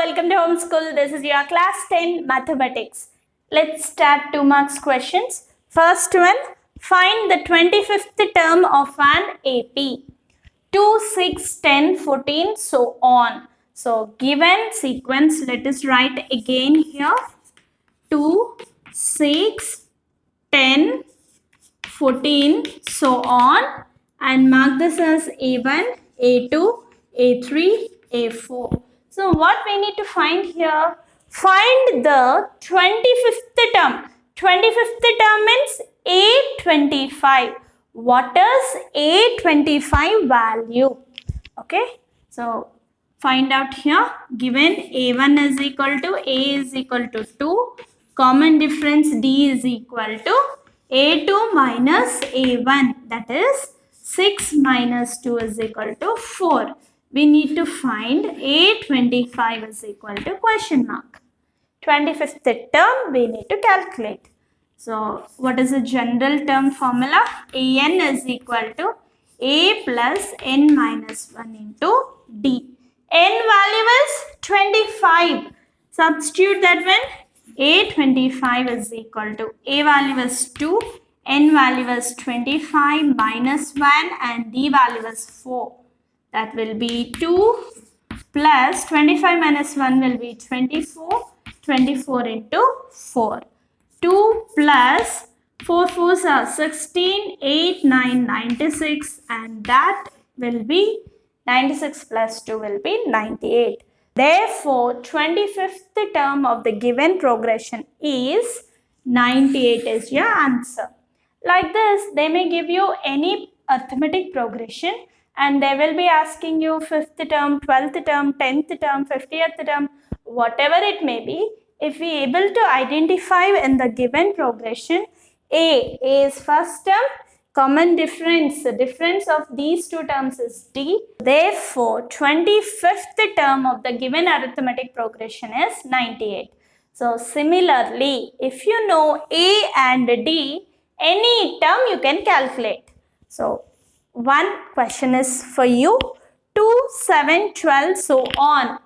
welcome to Homeschool. This is your class 10 mathematics. Let's start 2 marks questions. First one, find the 25th term of an AP. 2, 6, 10, 14, so on. So given sequence, let us write again here. 2, 6, 10, 14, so on, and mark this as A1, A2, A3, A4. So what we need to find here, find the 25th term. 25th term means A25. What is A25 value? Okay, so find out here. Given A1 is equal to A is equal to 2, common difference D is equal to A2 minus A1, that is 6 minus 2 is equal to 4. We need to find A25 is equal to question mark. 25th term we need to calculate. So what is the general term formula? An is equal to A plus n minus 1 into D. N value is 25. Substitute that when A25 is equal to A value is 2, n value is 25 minus 1 and D value is 4. That will be 2 plus 25 minus 1 will be 24. 24 into 4. 2 plus 4 4s are 16, 8, 9, 96 and that will be 96 plus 2 will be 98. Therefore, 25th term of the given progression is 98 is your answer. Like this, they may give you any arithmetic progression and they will be asking you 5th term, 12th term, 10th term, 50th term, whatever it may be. If we able to identify in the given progression, A is first term, common difference, the difference of these two terms is D. Therefore, 25th term of the given arithmetic progression is 98. So, similarly, if you know A and D, any term you can calculate. So, one question is for you, 2, 7, 12, so on.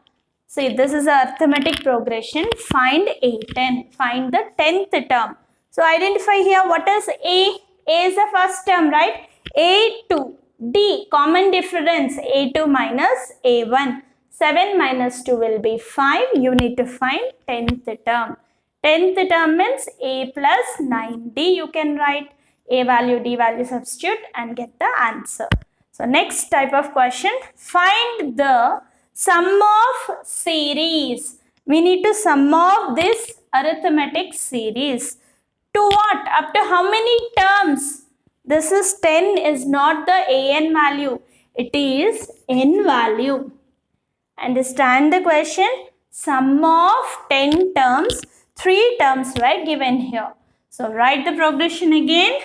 See, this is a arithmetic progression. Find A10. Find the 10th term. So, identify here what is A. A is the first term, right? A2. D, common difference. A2 minus A1. 7 minus 2 will be 5. You need to find 10th term. 10th term means A plus 9D. You can write A value, D value, substitute and get the answer. So, next type of question. Find the sum of series. We need to sum of this arithmetic series. To what? Up to how many terms? This is 10 is not the an value. It is n value. Understand the question? Sum of 10 terms. 3 terms were given here. So write the progression again.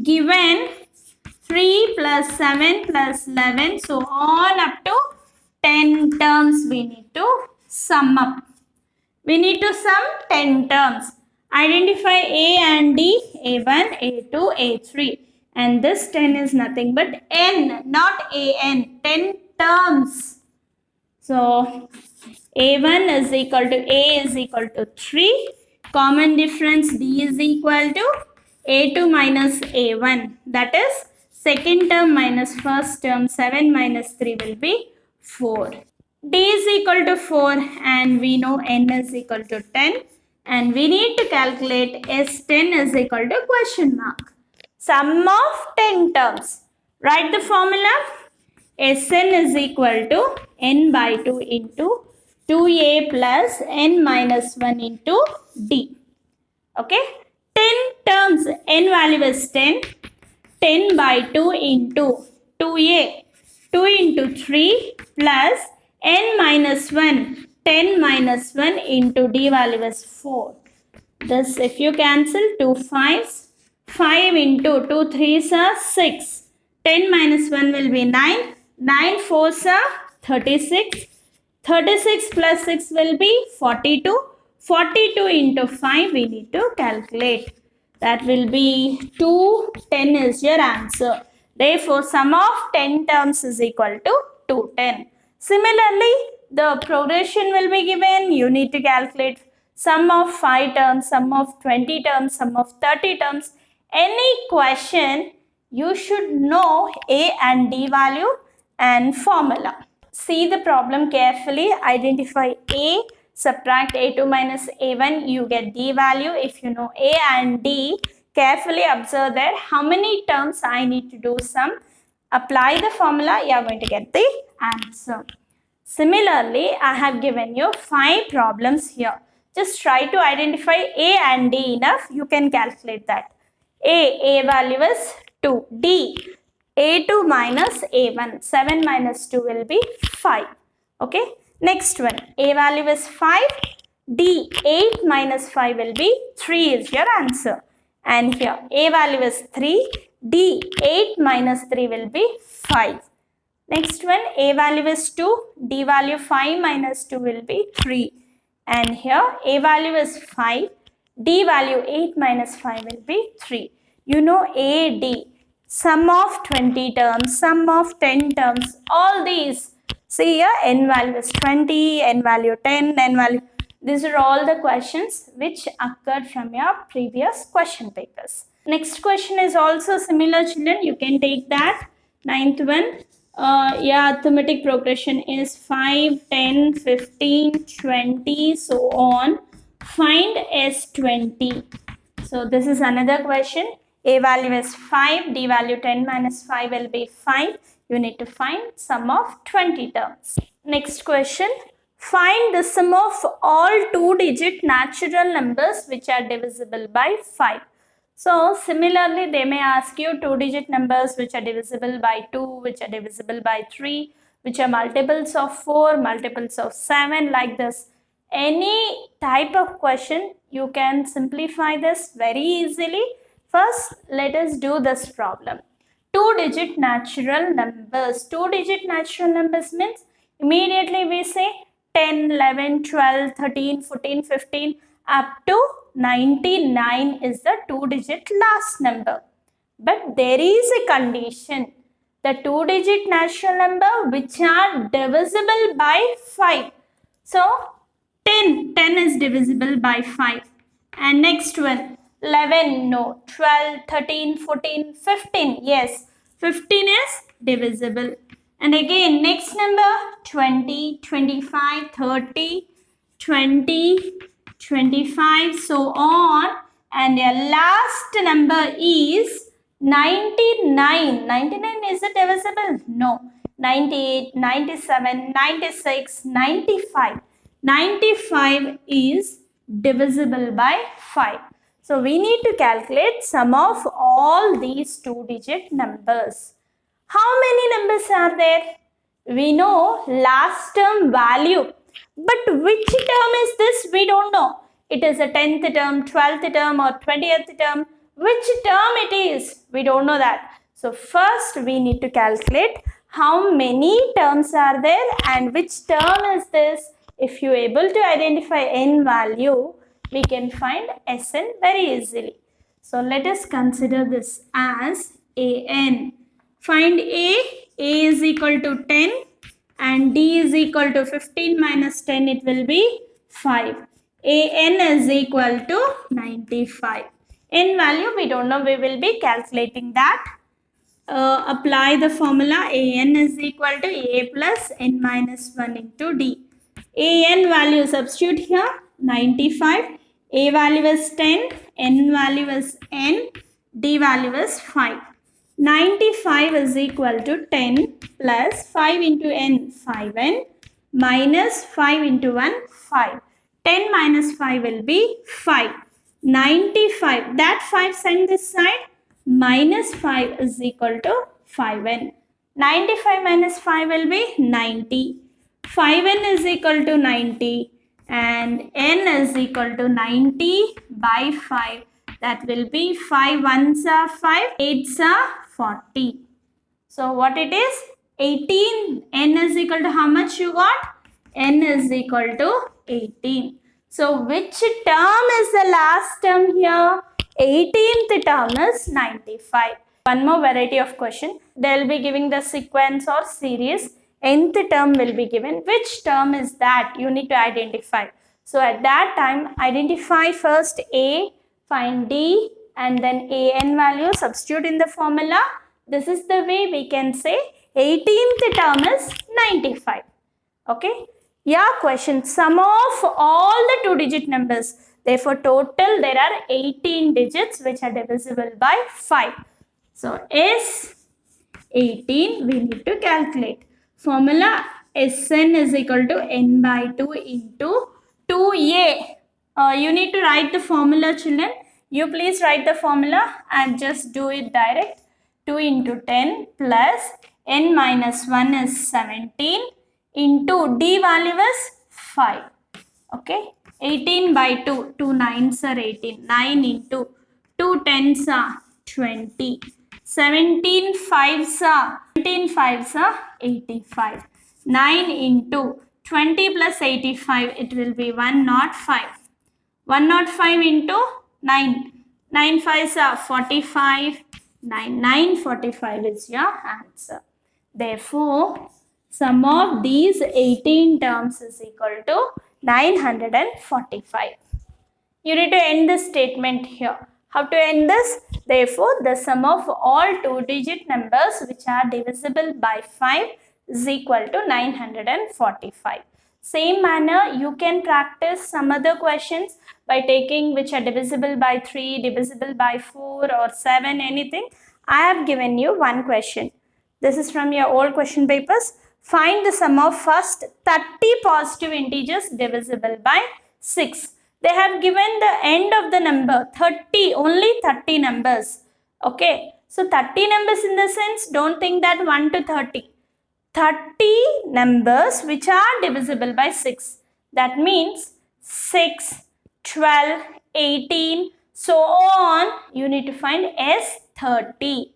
Given 3 plus 7 plus 11, so on up to 10 terms we need to sum up. We need to sum 10 terms. Identify A and D, A1, A2, A3. And this 10 is nothing but N, not AN, 10 terms. So, A1 is equal to A is equal to 3. Common difference D is equal to A2 minus A1. That is second term minus first term, 7 minus 3 will be 4. D is equal to 4 and we know N is equal to 10 and we need to calculate S10 is equal to question mark. Sum of 10 terms. Write the formula. Sn is equal to N by 2 into 2A plus N minus 1 into D. Okay. 10 terms. N value is 10. 10 by 2 into 2A. 2 into 3 plus n minus 1, 10 minus 1 into D value is 4. This if you cancel 2 5s, 5 into 2 3s are 6. 10 minus 1 will be 9. 9 4s are 36. 36 plus 6 will be 42. 42 into 5 we need to calculate. That will be 2, 10 is your answer. Therefore, sum of 10 terms is equal to 210. Similarly, the progression will be given. You need to calculate sum of 5 terms, sum of 20 terms, sum of 30 terms. Any question, you should know A and D value and formula. See the problem carefully. Identify A, subtract A2 minus A1, you get D value. If you know A and D, carefully observe that how many terms I need to do sum. Apply the formula, you are going to get the answer. Similarly, I have given you 5 problems here. Just try to identify A and D enough, you can calculate that. A value is 2. D, A2 minus A1. 7 minus 2 will be 5. Okay. Next one, A value is 5. D, 8 minus 5 will be 3 is your answer. And here, A value is 3. D, 8 minus 3 will be 5. Next one, A value is 2. D value 5 minus 2 will be 3. And here, A value is 5. D value 8 minus 5 will be 3. You know A, D. Sum of 20 terms, sum of 10 terms, all these. See here, n value is 20, n value 10, n value. These are all the questions which occurred from your previous question papers. Next question is also similar, children. You can take that. Ninth one. Arithmetic progression is 5, 10, 15, 20, so on. Find S20. So this is another question. A value is 5, D value 10 minus 5 will be 5. You need to find sum of 20 terms. Next question. Find the sum of all 2-digit natural numbers which are divisible by 5. So similarly, they may ask you 2-digit numbers which are divisible by 2, which are divisible by 3, which are multiples of 4, multiples of 7, like this. Any type of question, you can simplify this very easily. First, let us do this problem. 2-digit natural numbers. 2-digit natural numbers means immediately we say 10, 11, 12, 13, 14, 15 up to 99 is the 2-digit last number. But there is a condition. The 2-digit natural number which are divisible by 5. So 10 is divisible by 5. And next one, 11, no. 12, 13, 14, 15, yes. 15 is divisible. And again, next number, 20, 25, 30, 20, 25, so on. And your last number is 99. 99 is it divisible? No. 98, 97, 96, 95. 95 is divisible by 5. So we need to calculate sum of all these 2-digit numbers. How many numbers are there? We know last term value. But which term is this? We don't know. It is a 10th term, 12th term or 20th term. Which term it is? We don't know that. So first we need to calculate how many terms are there and which term is this. If you are able to identify n value, we can find Sn very easily. So let us consider this as An. Find A is equal to 10 and D is equal to 15 minus 10, it will be 5. An is equal to 95. N value we don't know, we will be calculating that. Apply the formula. An is equal to A plus n minus 1 into D. An value substitute here, 95. A value is 10, n value is n, D value is 5. 95 is equal to 10 plus 5 into n, 5n, minus 5 into 1, 5. 10 minus 5 will be 5. 95, that 5 send this side, minus 5 is equal to 5n. 95 minus 5 will be 90. 5n is equal to 90 and n is equal to 90 by 5. That will be 5 ones are 5, 8s are 40. So what it is? 18. N is equal to how much you got? N is equal to 18. So which term is the last term here? 18th term is 95. One more variety of question. They will be giving the sequence or series. nth term will be given. Which term is that? You need to identify. So at that time, identify first A, find D, and then an value, substitute in the formula. This is the way we can say 18th term is 95. Okay. Yeah, question. Sum of all the 2-digit numbers. Therefore, total there are 18 digits which are divisible by 5. So, S 18 we need to calculate. Formula Sn is equal to n by 2 into 2a. You need to write the formula, children. You please write the formula and just do it direct. 2 into 10 plus n minus 1 is 17 into d value is 5. Okay. 18 by 2. 2 9s are 18. 9 into 2 10s are 20. 17 5s are 85. 9 into 20 plus 85, it will be 105. 105 into 9. 9 5s are 45. 945 is your answer. Therefore, sum of these 18 terms is equal to 945. You need to end this statement here. How to end this? Therefore, the sum of all 2-digit numbers which are divisible by 5 is equal to 945. Same manner, you can practice some other questions by taking which are divisible by 3, divisible by 4 or 7, anything. I have given you one question. This is from your old question papers. Find the sum of first 30 positive integers divisible by 6. They have given the end of the number 30, only 30 numbers. Okay. So 30 numbers in the sense, don't think that 1 to 30. 30 numbers which are divisible by 6. That means 6, 12, 18, so on. You need to find S30.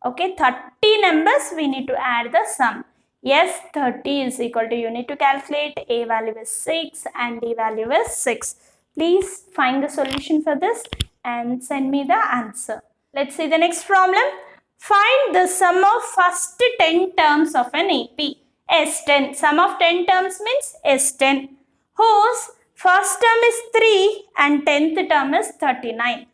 Okay, 30 numbers we need to add the sum. S30 is equal to, you need to calculate, A value is 6 and D value is 6. Please find the solution for this and send me the answer. Let's see the next problem. Find the sum of first 10 terms of an AP. S10. Sum of 10 terms means S10. Whose first term is 3 and 10th term is 39.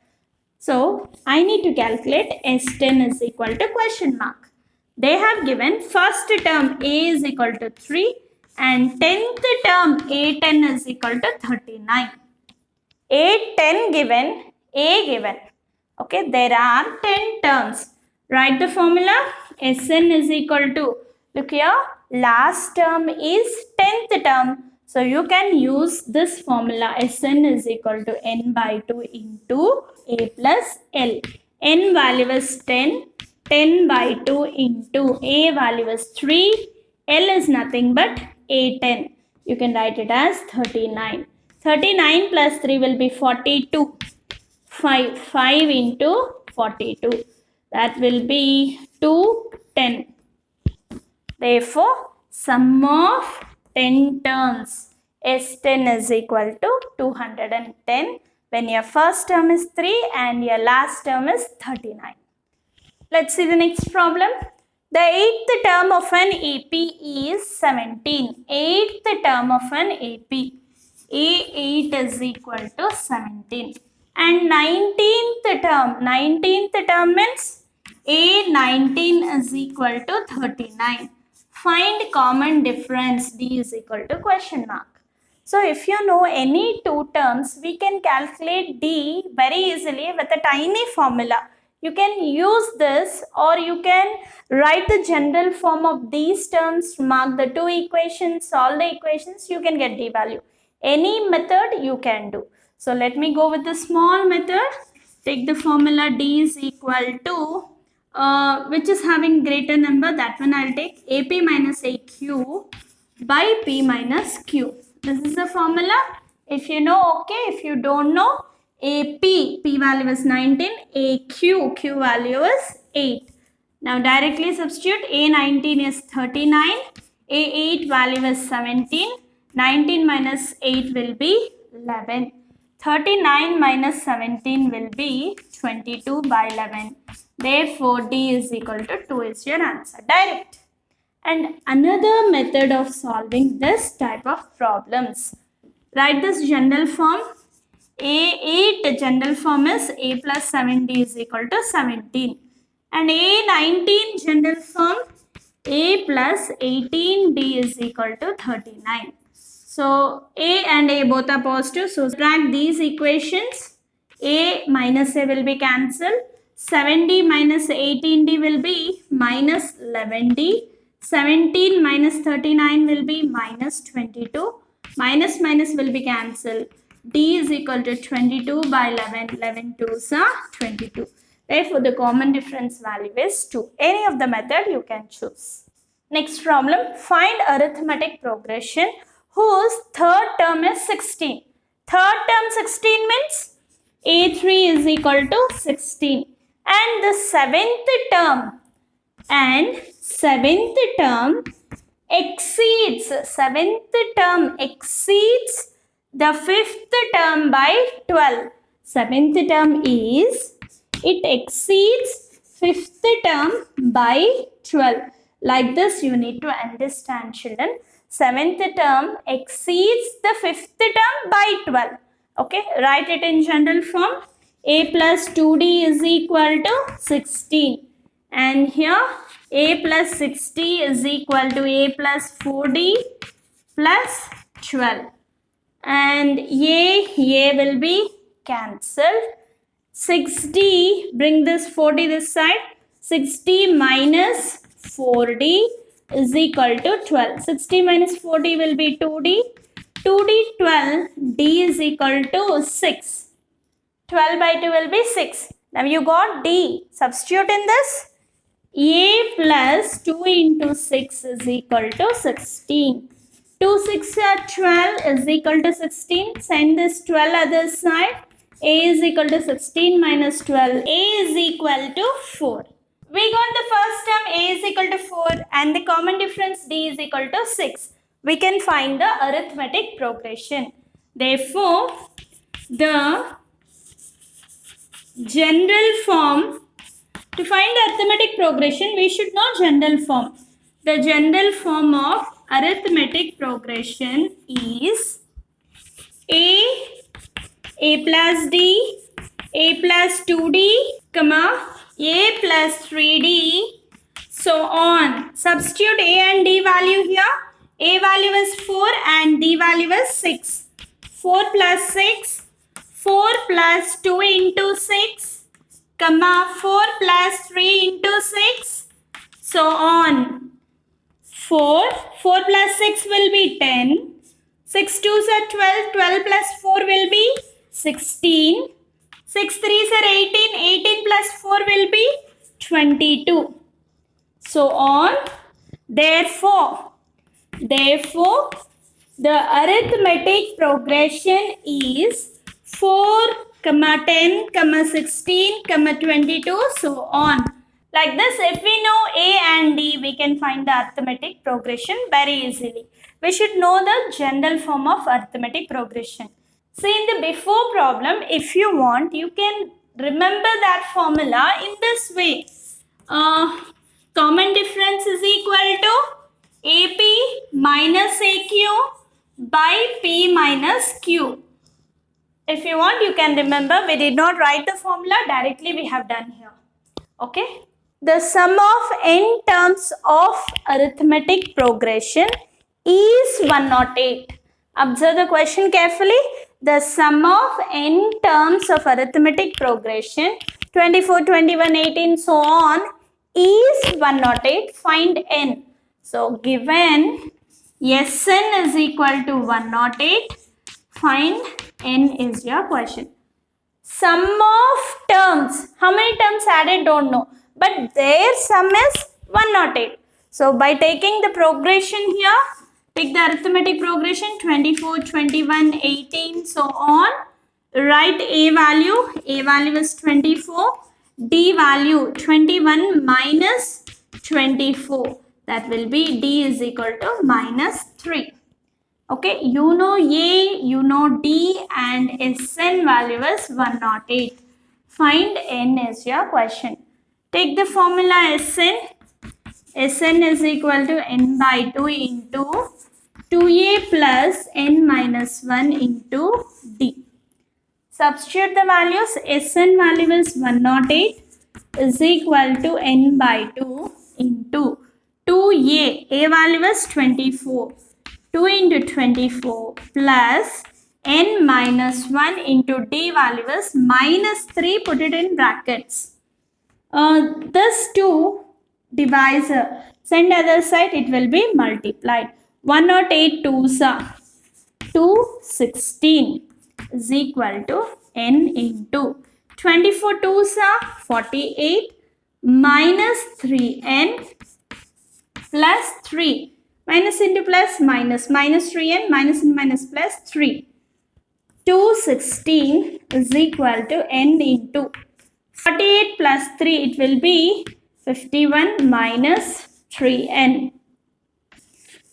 So, I need to calculate S10 is equal to question mark. They have given first term A is equal to 3 and 10th term A10 is equal to 39. A10 given, A given. Okay, there are 10 terms. Write the formula. Sn is equal to, look here, last term is 10th term. So you can use this formula. Sn is equal to n by 2 into A plus L. N value is 10. 10 by 2 into A value is 3. L is nothing but A10. You can write it as 39. 39 plus 3 will be 42. 5 into 42. That will be 210. Therefore, sum of 10 terms S10 is equal to 210 when your first term is 3 and your last term is 39. Let's see the next problem. The 8th term of an AP is 17. 8th term of an AP. A8 is equal to 17. And 19th term means A19 is equal to 39. Find common difference. D is equal to question mark. So if you know any two terms, we can calculate D very easily with a tiny formula. You can use this or you can write the general form of these terms, mark the two equations, solve the equations, you can get D value. Any method you can do. So let me go with the small method. Take the formula D is equal to, which is having greater number, that one I'll take, AP minus AQ by P minus Q. This is the formula. If you know, okay. If you don't know, AP, P value is 19, AQ, Q value is 8. Now directly substitute, A19 is 39, A8 value is 17, 19 minus 8 will be 11. 39 minus 17 will be 22 by 11. Therefore, D is equal to 2 is your answer. Direct. and another method of solving this type of problems. Write this general form. A8 general form is A plus 7D is equal to 17. And A19 general form, A plus 18D is equal to 39. So A and A both are positive. So subtract these equations. A minus A will be cancelled. 7D minus 18D will be minus 11D. 17 minus 39 will be minus 22. Minus minus will be cancelled. D is equal to 22 by 11. 11 2s are 22. Therefore, the common difference value is 2. Any of the method you can choose. Next problem, find arithmetic progression whose third term is 16. Third term 16 means A3 is equal to 16. And the seventh term exceeds the fifth term by 12. Seventh term exceeds fifth term by 12. Like this you need to understand, children. Seventh term exceeds the fifth term by 12. Okay, write it in general form. A plus 2D is equal to 16. And here A plus 60 is equal to A plus 4D plus 12. And A will be cancelled. 6D, bring this 40 this side. 60 minus 4D is equal to 12. 60 minus 40 will be 2D. 2D 12, D is equal to 6. 12 by 2 will be 6. Now you got D. Substitute in this. A plus 2 into 6 is equal to 16. 2 6 are 12 is equal to 16. Send this 12 other side. A is equal to 16 minus 12. A is equal to 4. We got the first term A is equal to 4 and the common difference D is equal to 6. We can find the arithmetic progression. Therefore, the general form, to find the arithmetic progression, we should know general form. The general form of arithmetic progression is A plus D, A plus 2D, comma, A plus 3D, so on. Substitute A and D value here. A value is 4 and D value is 6. 4 plus 6, 4 plus 2 into 6, comma 4 plus 3 into 6, so on. 4 plus 6 will be 10. 6 2s are 12. 12 plus 4 will be 16. 6 3s are 18. 18 plus 4 will be 22. So on. Therefore, the arithmetic progression is 4, 10, 16, 22, so on. Like this, if we know A and D, we can find the arithmetic progression very easily. We should know the general form of arithmetic progression. See, in the before problem, if you want, you can remember that formula in this way. Common difference is equal to AP minus AQ by P minus Q. If you want, you can remember. We did not write the formula. Directly we have done here. Okay. The sum of n terms of arithmetic progression is 108. Observe the question carefully. The sum of n terms of arithmetic progression 24, 21, 18, so on is 108. Find n. So given Sn is equal to 108. Find n is your question. Sum of terms. How many terms added? Don't know. But their sum is 108. So by taking the progression here, pick the arithmetic progression 24, 21, 18, so on. Write A value. A value is 24. D value 21 minus 24. That will be D is equal to minus 3. Okay, you know A, you know D, and Sn value is 108. Find n is your question. Take the formula Sn. Sn is equal to n by 2 into 2a plus n minus 1 into d. Substitute the values. Sn value is 108 is equal to n by 2 into 2a. A value is 24. 2 into 24 plus n minus 1 into d value is minus 3. Put it in brackets. This 2 divisor, send other side, it will be multiplied. 108 2s are 216 is equal to n into 24 2s are 48 minus 3n plus 3. Minus into plus minus, minus 3n, minus into minus plus 3. 216 is equal to n into 48 plus 3, it will be 51 minus 3n.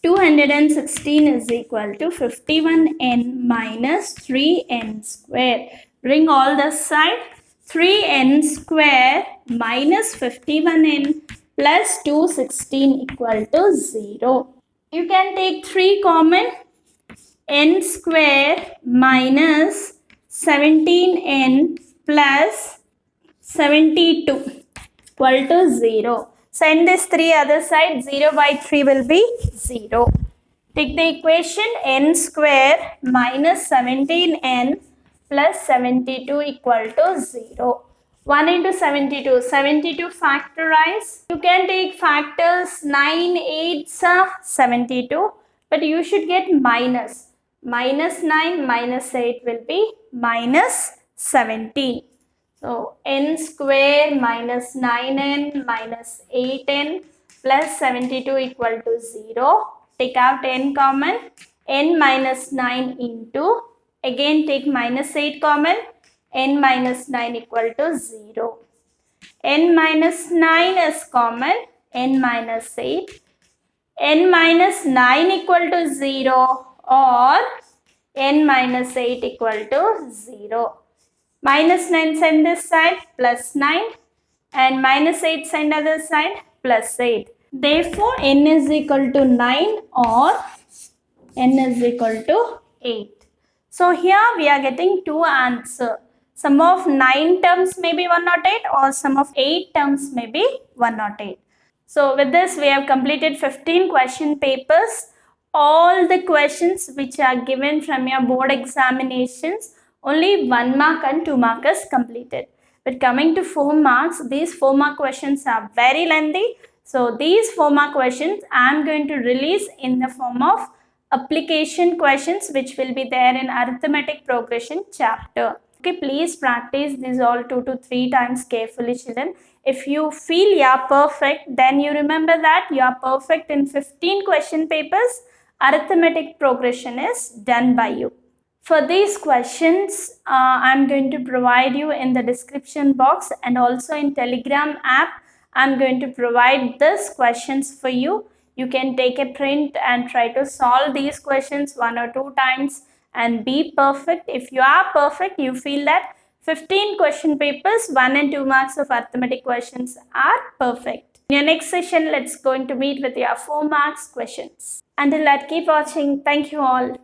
216 is equal to 51n minus 3n square. Bring all this side. 3n square minus 51n plus 216 equal to 0. You can take 3 common. N square minus 17n plus 72 equal to 0. Send this 3 other side. 0 by 3 will be 0. Take the equation n square minus 17n plus 72 equal to 0. 1 into 72. 72 factorize. You can take factors 9 8s are 72. But you should get minus. Minus 9 minus 8 will be minus 17. So n square minus 9n minus 8n plus 72 equal to 0. Take out n common. N minus 9 into, again take minus 8 common. N minus 9 equal to 0. N minus 9 is common. N minus 8. N minus 9 equal to 0 or n minus 8 equal to 0. Minus 9 send this side, plus 9, and minus 8 send other side, plus 8. Therefore, n is equal to 9 or n is equal to 8. So here we are getting 2 answers. Sum of 9 terms may be 108 or sum of 8 terms may be 108. So with this we have completed 15 question papers. All the questions which are given from your board examinations, only 1 mark and 2 mark is completed. But coming to 4 marks, these 4 mark questions are very lengthy. So these 4 mark questions I am going to release in the form of application questions which will be there in arithmetic progression chapter. Okay, please practice these all 2 to 3 times carefully, children. If you feel you are perfect, then you remember that you are perfect in 15 question papers. Arithmetic progression is done by you. For these questions, I am going to provide you in the description box and also in Telegram app. I am going to provide these questions for you. You can take a print and try to solve these questions 1 or 2 times and be perfect. If you are perfect, you feel that 15 question papers, 1 and 2 marks of arithmetic questions are perfect. In your next session, let's going to meet with your 4 marks questions. Until that, keep watching. Thank you all.